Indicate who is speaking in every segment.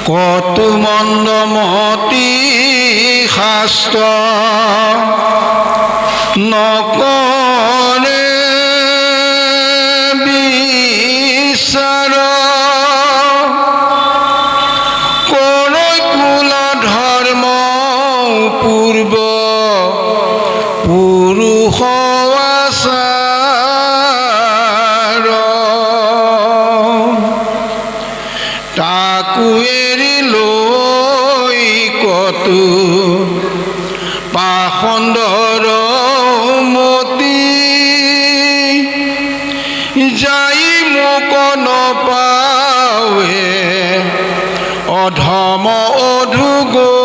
Speaker 1: কত মন্দমতি শাস্ত্ৰ নকৰে বিচাৰ কৰৈ কুল ধৰ্ম পূৰ্ব পুৰুষ আচাৰ তাকো এৰি লৈ কতো পাখণ্ডৰ মতি যাই মোক নপাৱে অধম অধুগতি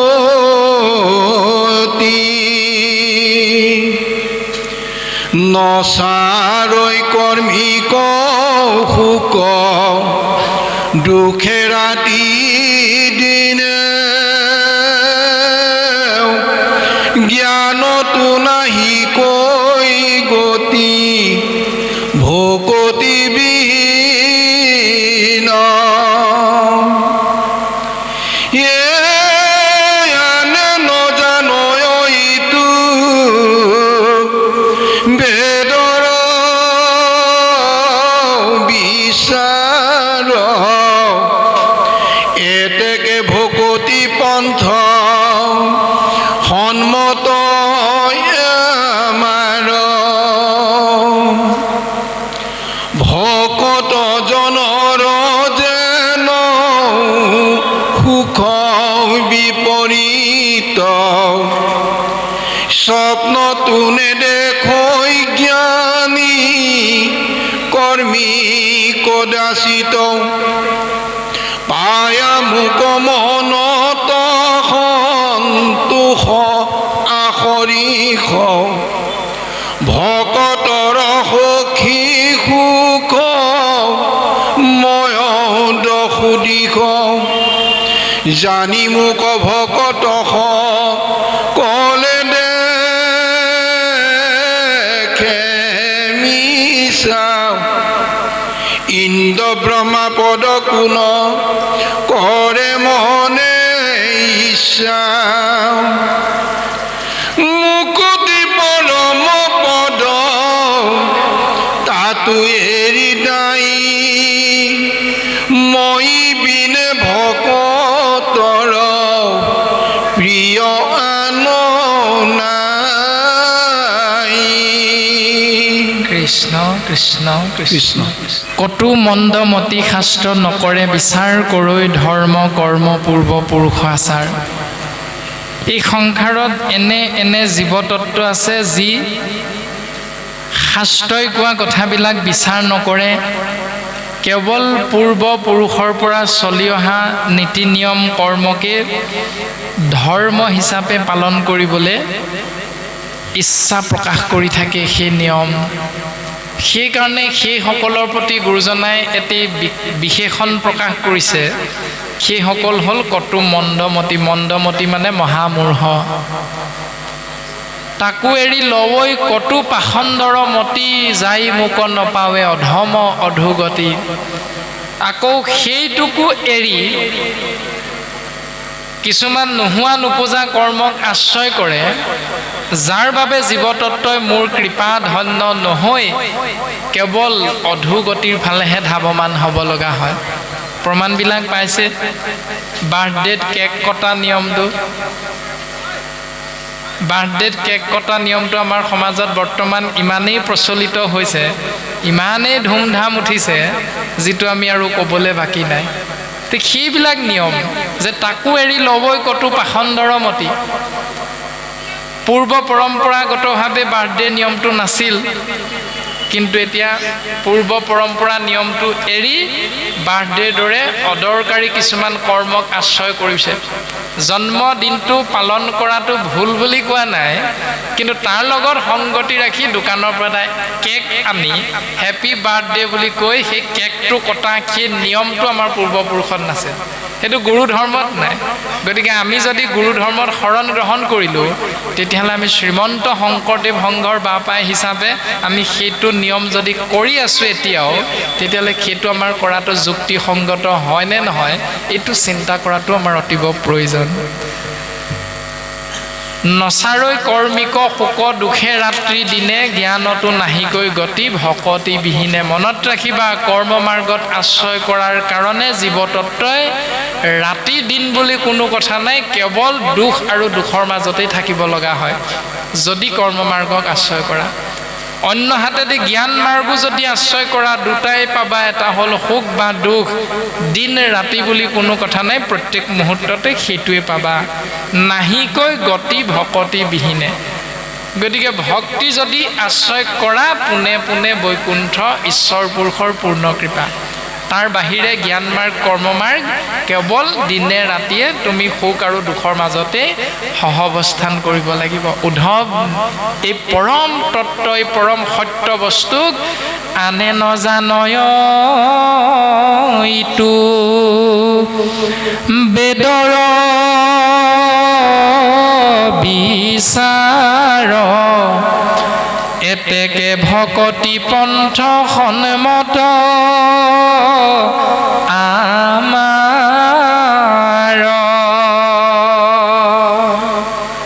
Speaker 1: নচাৰৈ কৰ্মীক সুক দুখে ৰাতি দিনে জ্ঞানতো নাহি কৈ গতি ভকতি বিহীন আনে নজানয় ইটো বেদৰ বিচাৰ এতেকে ভকতি পন্থ সন্মত আমাৰ ভকত জনৰ যেন সুখ বিপৰীত স্বপ্নতো নেদেখৈ জ্ঞানী কৰ্মী কদাচিত পায়া মোক মনত সন্তোষ আখৰিষ ভকতৰ সখী সুখ ময় দসুদিশ জানি মোক ভকত কলে দেখে মিছা ইন্দ্ৰ ব্ৰহ্মা পদ কোন কৰে মনে ইচ্ছা মুকুতি পৰম পদ তাতো এৰি নাই মই বিনে ভকতৰ প্ৰিয় আন নাই।
Speaker 2: কৃষ্ণ কৃষ্ণ কৃষ্ণ কটু মন্দমতি শাস্ত্ৰ নকৰে বিচাৰ কৰৈ ধৰ্ম কৰ্ম পূৰ্ব পুৰুষ আচাৰ। এই সংসাৰত এনে এনে জীৱতত্ব আছে যি শাস্ত্ৰই কোৱা কথাবিলাক বিচাৰ নকৰে, কেৱল পূৰ্ব পুৰুষৰ পৰা চলি অহা নীতি নিয়ম কৰ্মকে ধৰ্ম হিচাপে পালন কৰিবলৈ ইচ্ছা প্ৰকাশ কৰি থাকে সেই নিয়ম। সেইকাৰণে সেইসকলৰ প্ৰতি গুৰুজনাই এটি বিশেষণ প্ৰকাশ কৰিছে, সেইসকল হ'ল কটু মন্দমতি। মন্দমতি মানে মহামূঢ়। তাকো এৰি লৱৈ কটু পাখণ্ডৰ মতি যাই মোক নপাৱে অধম অধোগতি। আকৌ সেইটোকো এৰি কিছুমান নোহোৱা নোপোজা কৰ্মক আশ্ৰয় কৰে, যাৰ বাবে জীৱতত্বই মোৰ কৃপা ধন্য নহৈ কেৱল অধোগতিৰ ফালেহে ধাৱমান হ'ব লগা হয়। প্ৰমাণবিলাক পাইছে। বাৰ্থডেত কেক কটা নিয়মটো, বাৰ্থডেত কেক কটা নিয়মটো আমাৰ সমাজত বৰ্তমান ইমানেই প্ৰচলিত হৈছে, ইমানেই ধুমধাম উঠিছে, যিটো আমি আৰু ক'বলৈ বাকী নাই। সেইবিলাক নিয়ম যে তাকো এৰি ল'বই কটু পাখণ্ডৰ মতি। পূৰ্ব পৰম্পৰাগতভাৱে বাৰ্থডে নিয়মটো নাছিল, কিন্তু এতিয়া পূৰ্ব পৰম্পৰা নিয়মটো এৰি বাৰ্থডেৰ দৰে অদৰকাৰী কিছুমান কৰ্মক আশ্ৰয় কৰিছে। জন্মদিনটো পালন কৰাটো ভুল বুলি কোৱা নাই, কিন্তু তাৰ লগত সংগতি ৰাখি দোকানৰ পৰা কেক আনি হেপী বাৰ্থডে বুলি কৈ সেই কেকটো কটা সেই নিয়মটো আমাৰ পূৰ্বপুৰুষত নাছিল, সেইটো গুৰু ধৰ্মত নাই। গতিকে আমি যদি গুৰু ধৰ্মত শৰণ গ্ৰহণ কৰিলোঁ, তেতিয়াহ'লে আমি শ্ৰীমন্ত শংকৰদেৱ সংঘৰ বাপাই হিচাপে আমি সেইটো নিয়ম যদি কৰি আছোঁ এতিয়াও, তেতিয়াহ'লে সেইটো আমাৰ কৰাটো যুক্তিসংগত হয়নে নহয়, এইটো চিন্তা কৰাটো আমাৰ অতীৱ প্ৰয়োজন। নচাৰৈ কৰ্মিক শোক দুখে ৰাত্ৰি দিনে জ্ঞানতো নাহিকৈ গতি ভকতি বিহীনে। মনত ৰাখিবা, কৰ্ম মাৰ্গত আশ্ৰয় কৰাৰ কাৰণে জীৱতত্বই ৰাতি দিন বুলি কোনো কথা নাই, কেৱল দুখ আৰু দুখৰ মাজতেই থাকিব লগা হয় যদি কৰ্ম মাৰ্গক আশ্ৰয় কৰা। অন্য হাতেদি জ্ঞান মাৰ্গো যদি আশ্ৰয় কৰা, দুটাই পাবা, এটা হ'ল সুখ বা দুখ। দিন ৰাতি বুলি কোনো কথা নাই, প্ৰত্যেক মুহূৰ্ততে সেইটোৱে পাবা। নাহিকৈ গতি ভকতি বিহীনে। গতিকে ভক্তি যদি আশ্ৰয় কৰা, পোনে পোনে বৈকুণ্ঠ ঈশ্বৰ পুৰুষৰ পূৰ্ণ কৃপা। তাৰ বাহিৰে জ্ঞান মাৰ্গ কৰ্ম মাৰ্গ কেৱল দিনে ৰাতিয়ে তুমি সুখ আৰু দুখৰ মাজতে সহৱস্থান কৰিব লাগিব। উদ্ধৱ, এই পৰম তত্ত্ব, এই পৰম সত্য বস্তুক আনে নজানয় ইটো বেদৰ বিচাৰ এতেকে ভকতি পন্থ সন্মত আমাৰ।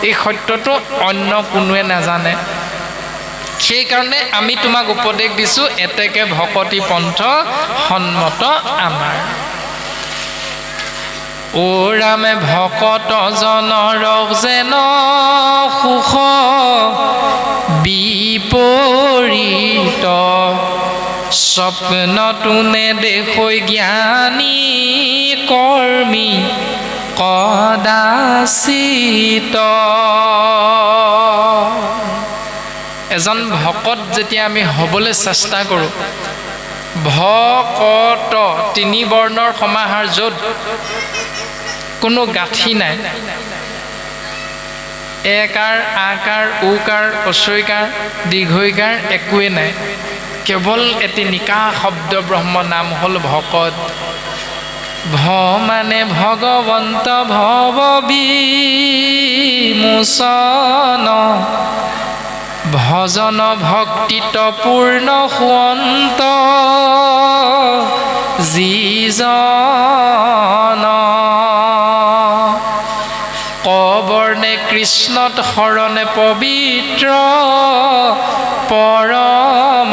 Speaker 2: এই সত্যটো অন্য কোনোৱে নাজানে, সেইকাৰণে আমি তোমাক উপদেশ দিছোঁ, এতেকে ভকতি পন্থ সন্মত আমাৰ। ও ৰামে ভকত জনৰ যেন সুখ বিপৰীত স্বপ্নতো নেদেখৈ জ্ঞানী কৰ্মী কদাচিত। এজন ভকত যেতিয়া আমি হ'বলৈ চেষ্টা কৰোঁ, ভকত তিনি বৰ্ণৰ সমাহাৰ, য'ত কোনো গাঁঠি নাই, একাৰ আকাৰ উকাৰ অচৈকাৰ দীৰ্ঘৈকাৰ একোৱেই নাই, কেৱল এটি নিকা শব্দ ব্ৰহ্ম নাম হ'ল ভকত। ভ মানে ভগৱন্ত ভৱ বিমোচন, ভজন ভক্তিত পূৰ্ণ সুৱন্ত যিজন। কবৰ্ণে কৃষ্ণত শৰণে পবিত্ৰ পৰম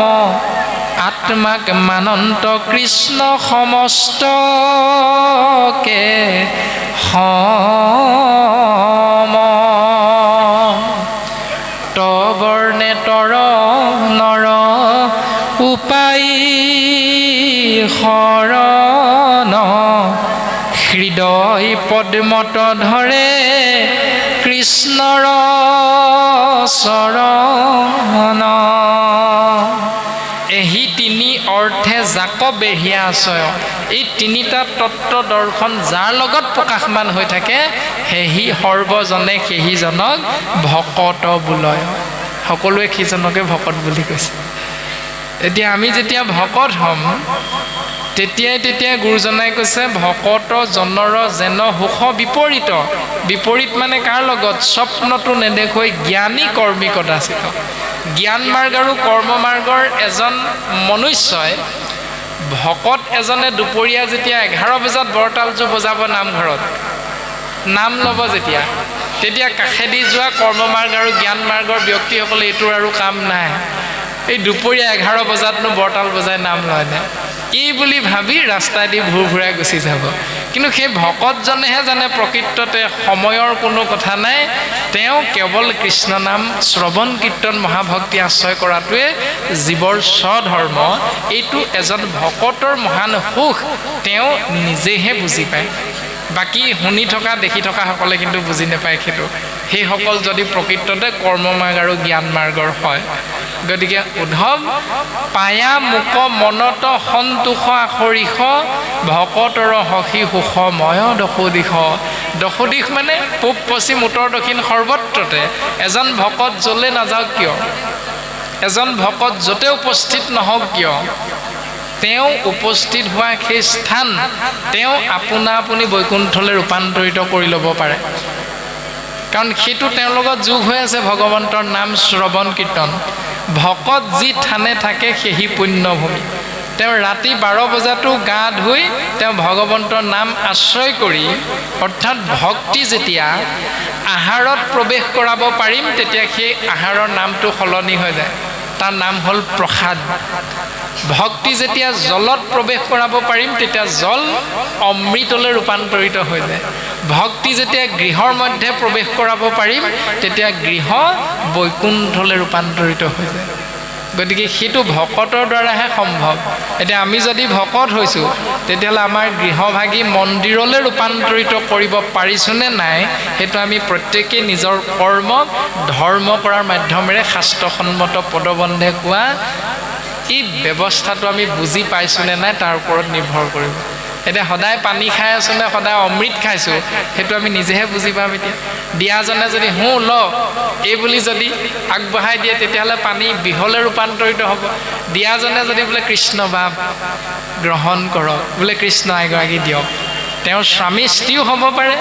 Speaker 2: আত্মাক মানন্ত কৃষ্ণ সমস্তকে সম। তবৰ্ণে তৰ নৰ উপায় শৰণ, হৃদয় পদ্মত ধৰে কৃষ্ণৰ চৰণ। এই তিনি অৰ্থে জাক বেঢ়িয়া আশ্ৰয়। এই তিনিটা তত্ত্ব দৰ্শন যাৰ লগত প্ৰকাশমান হৈ থাকে, সেহি সৰ্বজনে সেহিজনক ভকত বোলয়। সকলোৱে সিজনকে ভকত বুলি কৈছে। এতিয়া আমি যেতিয়া ভকত হ'ম, তেতিয়াই গুৰুজনাই কৈছে, ভকত জনৰ যেন সুখ বিপৰীত। বিপৰীত মানে কাৰ লগত? স্বপ্নতো নেদেখৈ জ্ঞানী কৰ্মী কদাচিত। জ্ঞান মাৰ্গ আৰু কৰ্ম মাৰ্গৰ এজন মনুষ্যই, ভকত এজনে দুপৰীয়া যেতিয়া 11 বজাত বৰতালযোৰ বজাব নামঘৰত, নাম ল'ব যেতিয়া, তেতিয়া কাষেদি যোৱা কৰ্ম মাৰ্গ আৰু জ্ঞান মাৰ্গৰ ব্যক্তিসকলে এইটোৰ আৰু কাম নাই, এই দুপৰীয়া 11 বজাতনো বৰতাল বজাই নাম লয়নে, এই বুলি ভাবি ৰাস্তাইদি ভুৰ ভুৰাই গুচি যাব। কিন্তু সেই ভকতজনেহে জানে প্ৰকৃততে সময়ৰ কোনো কথা নাই, তেওঁ কেৱল কৃষ্ণ নাম শ্ৰৱণ কীৰ্তন মহাভক্তি আশ্ৰয় কৰাটোৱে জীৱৰ স্বধৰ্ম। এইটো এজন ভকতৰ মহান সুখ, তেওঁ নিজেহে বুজি পায়। বাকী শুনি থকা দেখি থকাসকলে কিন্তু বুজি নাপায় সেইটো। সেইসকল যদি প্ৰকৃততে কৰ্ম মাৰ্গ আৰু জ্ঞান মাৰ্গৰ হয়। গতিকে উদ্ধৱ, পায়া মুক মনত সন্তোষ আখৰিষ, ভকতৰ হসি সুখ ময় দশো দিশ। দশদিশ মানে পূব পশ্চিম উত্তৰ দক্ষিণ সৰ্বত্ৰতে এজন ভকত য'লে নাযাওক কিয়, এজন ভকত য'তে উপস্থিত নহওক কিয়, তেওঁ উপস্থিত হোৱা সেই স্থান তেওঁ আপোনা আপুনি বৈকুণ্ঠলৈ ৰূপান্তৰিত কৰি ল'ব পাৰে। কাৰণ সেইটো তেওঁৰ লগত যোগ হৈ আছে ভগৱন্তৰ নাম শ্ৰৱণ কীৰ্তন। ভকত যি থানে থাকে সেই পুণ্যভূমি। তেওঁ ৰাতি 12 বজাতো গা ধুই তেওঁ ভগৱন্তৰ নাম আশ্ৰয় কৰি, অৰ্থাৎ ভক্তি যেতিয়া আহাৰত প্ৰৱেশ কৰাব পাৰিম তেতিয়া সেই আহাৰৰ নামটো সলনি হৈ যায়, তাৰ নাম হ'ল প্ৰসাদ। ভক্তি যেতিয়া জলত প্ৰৱেশ কৰাব পাৰিম তেতিয়া জল অমৃতলৈ ৰূপান্তৰিত হৈ যায়। ভক্তি যেতিয়া গৃহৰ মধ্যে প্ৰৱেশ কৰাব পাৰিম তেতিয়া গৃহ বৈকুণ্ঠলৈ ৰূপান্তৰিত হৈ যায়। গতিকে সেইটো ভকতৰ দ্বাৰাহে সম্ভৱ। এতিয়া আমি যদি ভকত হৈছোঁ তেতিয়াহ'লে আমাৰ গৃহভাগী মন্দিৰলৈ ৰূপান্তৰিত কৰিব পাৰিছোঁনে নাই, সেইটো আমি প্ৰত্যেকেই নিজৰ কৰ্ম ধৰ্ম কৰাৰ মাধ্যমেৰে শাস্ত্ৰসন্মত পদবন্ধে কোৱা এই ব্যৱস্থাটো আমি বুজি পাইছোঁনে নাই তাৰ ওপৰত নিৰ্ভৰ কৰিব। এতিয়া সদায় পানী খাই আছোঁ নে সদায় অমৃত খাইছোঁ সেইটো আমি নিজেহে বুজি পাম। এতিয়া দিয়াজনে যদি ল এই বুলি যদি আগবঢ়াই দিয়ে তেতিয়াহ'লে পানী বিহলৈ ৰূপান্তৰিত হ'ব। দিয়াজনে যদি বোলে কৃষ্ণ বাপ গ্ৰহণ কৰক, বোলে কৃষ্ণ এগৰাকী দিয়ক, তেওঁ স্বামী স্ত্ৰীও হ'ব পাৰে,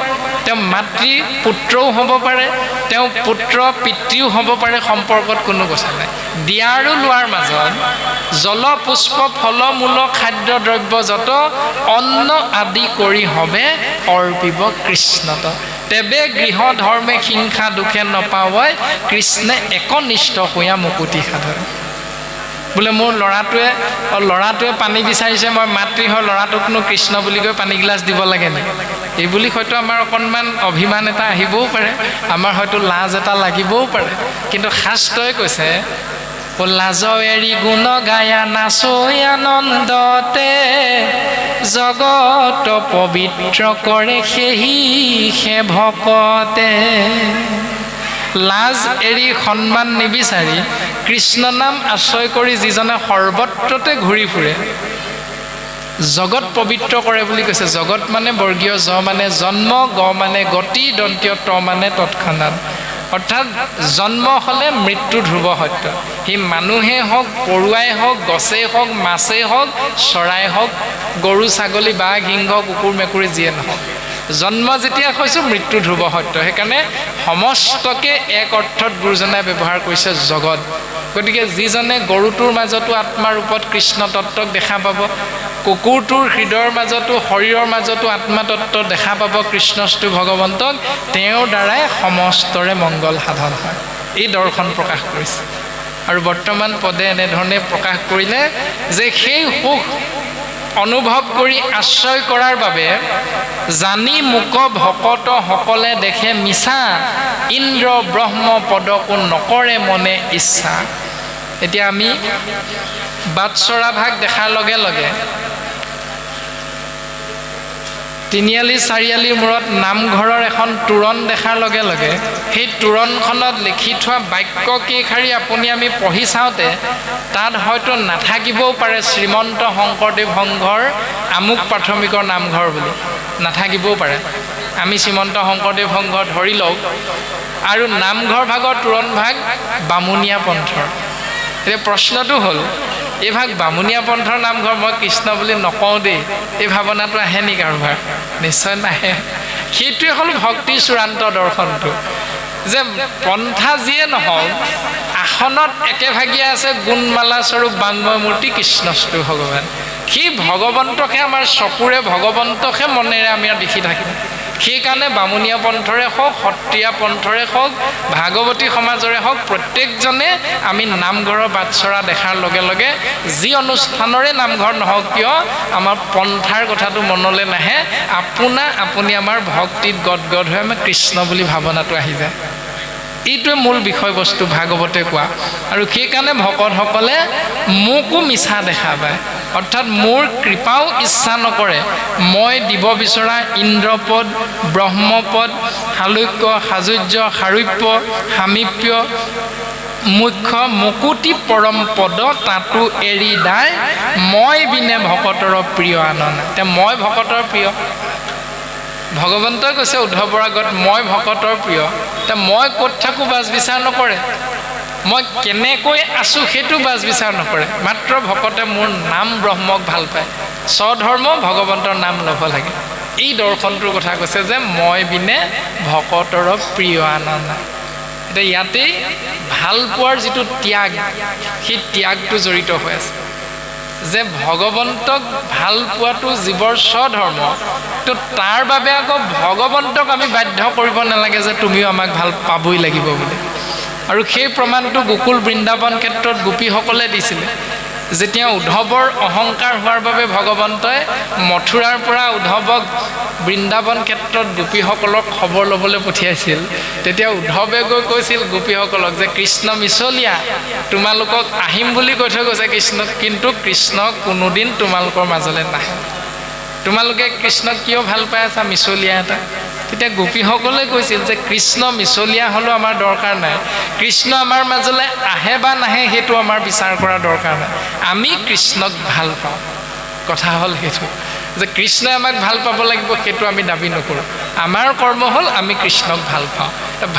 Speaker 2: তেওঁ মাতৃ পুত্ৰও হ'ব পাৰে, তেওঁ পুত্ৰ পিতৃও হ'ব পাৰে, সম্পৰ্কত কোনো কথা নাই। দিয়া আৰু লোৱাৰ মাজত জল পুষ্প ফল মূল খাদ্য দ্ৰব্য যত অন্ন আদি কৰি হবে অৰ্পিব কৃষ্ণত, তেবে গৃহ ধৰ্মে হিংসা দুখে নপাৱয় কৃষ্ণে একনিষ্ঠ হৈয়া মুকুতি সাধয়। বোলে মোৰ ল'ৰাটোৱে পানী বিচাৰিছে, মই মাতৃ হৈ ল'ৰাটোকনো কৃষ্ণ বুলি কৈ পানী গিলাচ দিব লাগে নে? এই বুলি হয়তো আমাৰ অকণমান অভিমান এটা আহিবও পাৰে, আমাৰ হয়তো লাজ এটা লাগিবও পাৰে, কিন্তু শাস্ত্ৰই কৈছে লাজ এৰি গুণ গায়া নাচৈ আনন্দতে জগত পবিত্ৰ কৰে সেহি সে ভকতে। লাজ এৰি সন্মান নিবিচাৰি কৃষ্ণ নাম আশ্ৰয় কৰি যিজনে সৰ্বত্ৰতে ঘূৰি ফুৰে জগত পবিত্ৰ কৰে বুলি কৈছে। জগত মানে বৰ্গীয় জ মানে জন্ম, গ মানে গতি, দন্তীয় ত মানে তৎক্ষণাৎ। অৰ্থাৎ জন্ম হ'লে মৃত্যু ধ্ৰুৱ সত্য। সি মানুহেই হওক, পৰুৱাই হওক, গছেই হওক, মাছেই হওক, চৰাই হওক, গৰু ছাগলী বাঘ সিংহ কুকুৰ মেকুৰী যিয়ে নহওক, জন্ম যেতিয়া কৈছোঁ মৃত্যু ধ্ৰুৱ সত্য। সেইকাৰণে সমস্তকে এক অৰ্থত গুৰুজনাই ব্যৱহাৰ কৰিছে জগত। গতিকে যিজনে গৰুটোৰ মাজতো আত্মাৰ ৰূপত কৃষ্ণ তত্ত্বক দেখা পাব, কুকুৰটোৰ হৃদয়ৰ মাজতো শৰীৰৰ মাজতো আত্মাতত্ত্ব দেখা পাব কৃষ্ণস্তু ভগৱন্তক, তেওঁৰ দ্বাৰাই সমস্তৰে মংগল সাধন হয়। এই দৰ্শন প্ৰকাশ কৰিছে। আৰু বৰ্তমান পদে এনেধৰণে প্ৰকাশ কৰিলে যে সেই সুখ অনুভৱ কৰি আশ্ৰয় কৰাৰ বাবে জানি মুক ভকত সকলে দেখে মিছা, ইন্দ্ৰ ব্ৰহ্ম পদকো নকৰে মনে ইচ্ছা। এতিয়া আমি বাটচৰা ভাগ দেখাৰ লগে লগে তিনিআলি চাৰিআলিৰ মূৰত নামঘৰৰ এখন তোৰণ দেখাৰ লগে লগে সেই তোৰণখনত লিখি থোৱা বাক্য কেইশাৰী আমি পঢ়ি চাওঁতে তাত হয়তো নাথাকিবও পাৰে শ্ৰীমন্ত শংকৰদেৱ সংঘৰ আমুক প্ৰাথমিকৰ নামঘৰ বুলি, নাথাকিবও পাৰে। আমি শ্ৰীমন্ত শংকৰদেৱ সংঘ ধৰি লওক আৰু নামঘৰ ভাগৰ তোৰণ ভাগ বামুণীয়া পন্থৰ। এতিয়া প্ৰশ্নটো হ'ল এই ভাগ বামুণীয়া পন্থৰ নামঘৰ, মই কৃষ্ণ বুলি নকওঁ দেই, এই ভাৱনাটো আহে নেকি কাৰোবাৰ? নিশ্চয় নাহে। সেইটোৱে হ'ল ভক্তিৰ চূড়ান্ত দৰ্শনটো, যে পন্থা যিয়ে নহওক আসনত একেভাগীয়ে আছে গুণমালা স্বৰূপ বাংময় মূৰ্তি কৃষ্ণস্তু ভগৱান। সেই ভগৱন্তকহে আমাৰ চকুৰে, ভগৱন্তকহে মনেৰে আমি দেখি থাকিম। সেইকাৰণে বামুণীয়া পন্থৰে হওক, সত্ৰীয়া পন্থৰে হওক, ভাগৱতী সমাজৰে হওক, প্ৰত্যেকজনে আমি নামঘৰৰ বাটচৰা দেখাৰ লগে লগে যি অনুষ্ঠানৰে নামঘৰ নহওক কিয় আমাৰ পন্থাৰ কথাটো মনলৈ নাহে, আপুনি আমাৰ ভক্তিত গদগদ হৈ আমাৰ কৃষ্ণ বুলি ভাৱনাটো আহি যায়। এইটোৱে মূল বিষয়বস্তু ভাগৱতে কোৱা। আৰু সেইকাৰণে ভকতসকলে মোকো মিছা দেখা পায়, অৰ্থাৎ মোৰ কৃপাও ইচ্ছা নকৰে। মই দিব বিচৰা ইন্দ্ৰপদ, ব্ৰহ্মপদ, শালুক্য, সাজুৰ্য, সাৰূপ্য, সামীপ্য, মুখ্য মুকুতি পৰম পদ তাতো এৰি দায়, মই বিনে ভকতৰ প্ৰিয় আনন্দ। এতিয়া মই ভকতৰ প্ৰিয়, ভগৱন্তই কৈছে উদ্ধৱৰ আগত, মই ভকতৰ প্ৰিয়। এতিয়া মই ক'ত থাকোঁ বাছ বিচাৰ নকৰে, মই কেনেকৈ আছোঁ সেইটো বাছ বিচাৰ নকৰে, মাত্ৰ ভকতে মোৰ নাম ব্ৰহ্মক ভাল পায়, স্বধৰ্ম ভগৱন্তৰ নাম ল'ব লাগে। এই দৰ্শনটোৰ কথা কৈছে যে মই বিনে ভকতৰ প্ৰিয় আনন্দ। এতিয়া ইয়াতেই ভাল পোৱাৰ যিটো ত্যাগ, সেই ত্যাগটো জড়িত হৈ আছে যে ভগৱন্তক ভাল পোৱাটো জীৱৰ স্বধৰ্ম। তো তাৰ বাবে আকৌ ভগৱন্তক আমি বাধ্য কৰিব নালাগে যে তুমিও আমাক ভাল পাবই লাগিব বুলি। আৰু সেই প্ৰমাণটো গোকুল বৃন্দাবন ক্ষেত্ৰত গোপীসকলে দিছিলে। যেতিয়া উদ্ধৱৰ অহংকাৰ হোৱাৰ বাবে ভগৱন্তই মথুৰাৰ পৰা উদ্ধৱক বৃন্দাবন ক্ষেত্ৰত গোপীসকলক খবৰ ল'বলৈ পঠিয়াইছিল, তেতিয়া উদ্ধৱে গৈ কৈছিল গোপীসকলক যে কৃষ্ণ মিছলীয়া, তোমালোকক আহিম বুলি কৈ থৈ গৈছে কৃষ্ণক, কিন্তু কৃষ্ণ কোনোদিন তোমালোকৰ মাজলৈ নাহে। তোমালোকে কৃষ্ণক কিয় ভাল পাই আছা, মিছলীয়া এটা। তেতিয়া গোপীসকলে কৈছিল যে কৃষ্ণ মিছলীয়া হ'লেও আমাৰ দৰকাৰ নাই, কৃষ্ণ আমাৰ মাজলৈ আহে বা নাহে সেইটো আমাৰ বিচাৰ কৰা দৰকাৰ নাই, আমি কৃষ্ণক ভাল পাওঁ। কথা হ'ল সেইটো যে কৃষ্ণই আমাক ভাল পাব লাগিব সেইটো আমি দাবী নকৰোঁ, আমাৰ কৰ্ম হ'ল আমি কৃষ্ণক ভাল পাওঁ।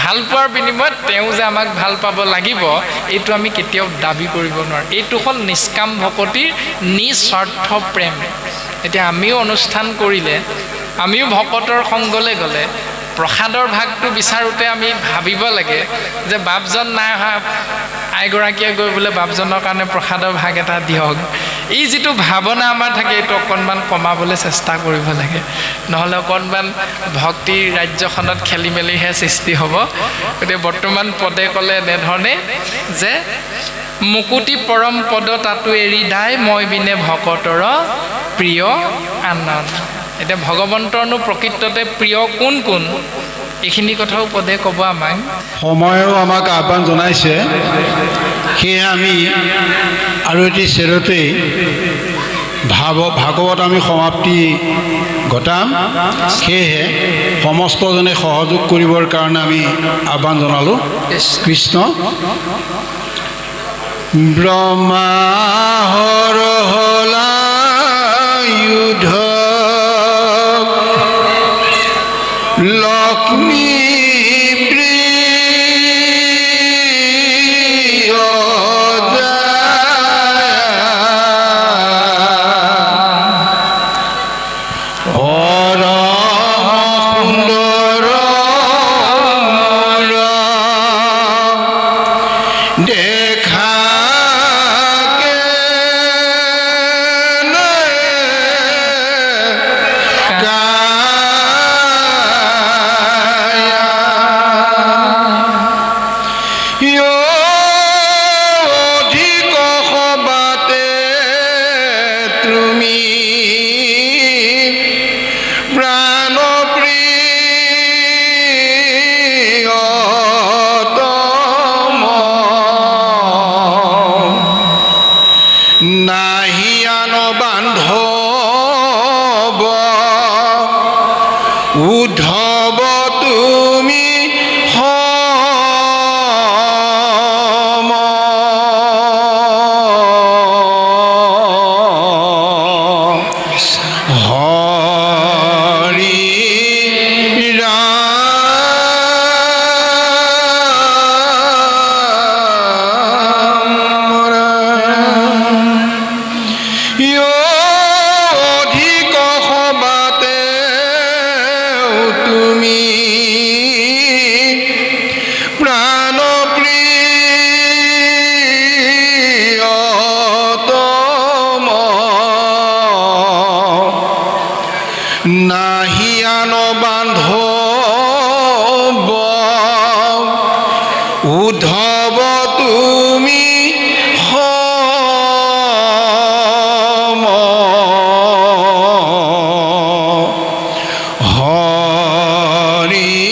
Speaker 2: ভাল পোৱাৰ বিনিময়ত তেওঁ যে আমাক ভাল পাব লাগিব এইটো আমি কেতিয়াও দাবী কৰিব নোৱাৰোঁ। এইটো হ'ল নিষ্কাম ভকতিৰ নিস্বাৰ্থ প্ৰেম। এতিয়া আমিও অনুষ্ঠান কৰিলে, আমিও ভকতৰ সংগলৈ গ'লে প্ৰসাদৰ ভাগটো বিচাৰোঁতে আমি ভাবিব লাগে যে বাপজন নাই অহা, আইগৰাকীয়ে গৈ বোলে বাপজনৰ কাৰণে প্ৰসাদৰ ভাগ এটা দিয়ক। এই যিটো ভাৱনা আমাৰ থাকে এইটো অকণমান কমাবলৈ চেষ্টা কৰিব লাগে, নহ'লে অকণমান ভক্তিৰ ৰাজ্যখনত খেলি মেলিহে সৃষ্টি হ'ব। গতিকে বৰ্তমান পদে ক'লে এনেধৰণে যে মুকুতি পৰম পদ তাতো এৰি দাই, মই বিনে ভকতৰ প্ৰিয় আনন্দ। এতিয়া ভগৱন্তৰনো প্ৰকৃততে প্ৰিয় কোন কোন, এইখিনি কথাও পদে ক'ব আমাক।
Speaker 1: সময়ো আমাক আহ্বান জনাইছে, সেয়ে আমি আৰু এটি চেৰতেই ভাগৱত আমি সমাপ্তি ঘটাম। সেয়েহে সমস্তজনে সহযোগ কৰিবৰ কাৰণে আমি আহ্বান জনালোঁ। কৃষ্ণ। ব্ৰহ্মা হৰ হলা যুধ লক্ষ্মী উদ্ধৱ তুমি নাহিয়ান বান্ধৱ উদ্ধৱ তুমি হৰি